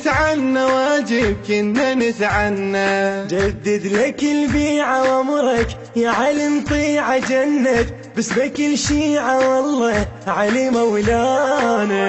نتعنى واجب كنا نتعنى. جدد لك البيعة وامرك يا علي طيعة جنة، باسمك الشيعة والله علي مولانا.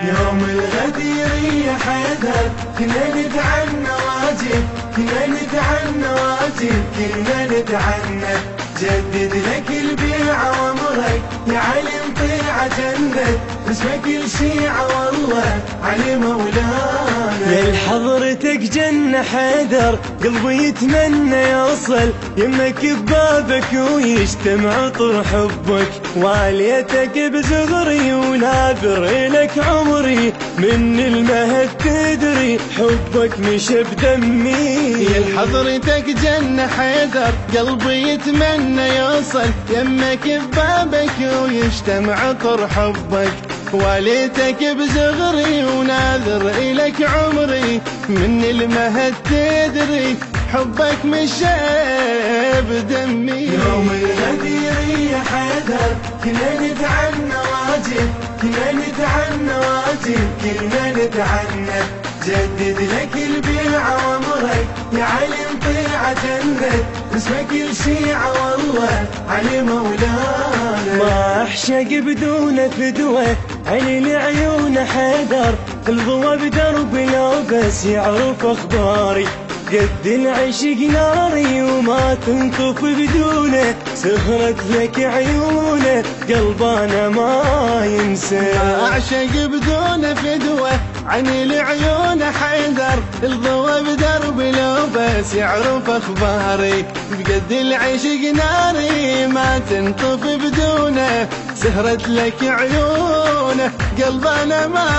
يوم الغدير يا حيدر كنا نتعنى واجب، كنا نتعنى واجب كنا نتعنى. جدد لك البيعة وامرك يا علي طيعة جنة، باسمك الشيعة والله علي مولانا. يا لحضرتك جنة حيدر قلبي يتمنى يوصل يمك ببابك ويجتمع طر حبك، واليتك بزغري وناذر لك عمري من المهد تدري حبك مش بدمي. يا لحضرتك جنة حيدر قلبي يتمنى يوصل يمك ببابك ويجتمع طر حبك، واليتك بزغري وناذر إلك عمري من المهد تدري حبك مش بدمي. يوم الغدير يا حيدر كنا نتعنى واجب، كنا نتعنى واجب كنا نتعنى. جدد لك البيعة وامرك يا علي طيعة جنة، باسمك الشيعة والله علي مولانا. ما احشق بدون فدوة علي لعيون حيدر، الضوى بدرب لو بس يعرف اخباري. قد العشق ناري وما تنطف بدونه، سهرت لك عيونه قلبانا ما ينسى. ما اعشق بدون فدوة عني لعيون حيدر، الضوى بدرب لو بس يعرف اخباري. بقد العشق ناري ما تنطف بدونه، سهرت لك عيونه قلبنا ما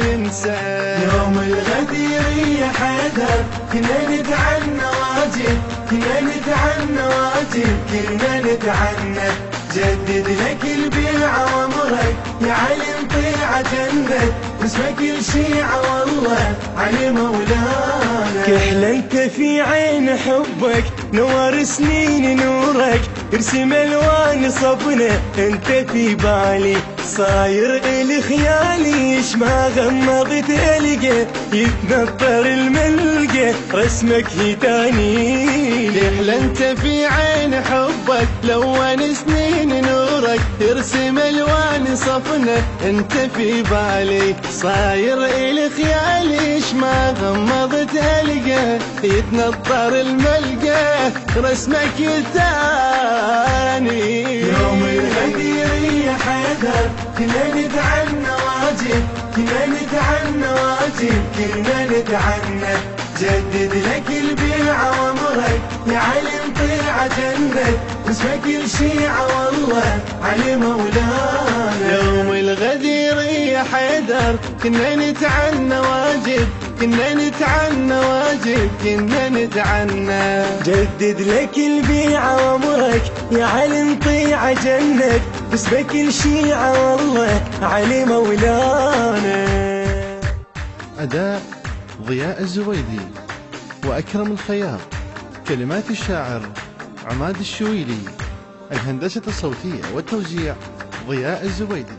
ينسى. يوم الغدير يا حيدر كنا نتعنى واجب، كنا نتعنى واجب كنا نتعنى. جدد لك البيعة وامرك يا علي طيعة جنة، باسمك الشيعة والله علي مولانا. كحل انت في عين حبك نور سنين نورك، ارسم الوان صبنا انت في بالي. صاير الي خيالي ايش ما غمضت القى، يتنطر الملقى رسمك هتاني. كحل انت في عين حبك لون سنين نورك، ترسم الوان صفنا انت في بالي. صاير الي خيالي ايش ما غمضت القى، يتنطر الملقى رسمك الثاني. يوم الغدير يا حيدر كنا نتعنى واجب، كنا نتعنى واجب كنا نتعنى. جدد لك البيعة وامرك يا علي طيعة جنة، باسمك الشيعة والله علي مولانا. يوم الغدير يا حيدر كنا نتعنى واجب، كنا نتعنى واجب كنا نتعنى. جدد لك البيعة وامرك يا علي طيعة جنة، باسمك الشيعة والله علي مولانا. أداء ضياء الزويدي وأكرم الخياط، كلمات الشاعر عماد الشويلي، الهندسة الصوتية والتوزيع ضياء الزويدي.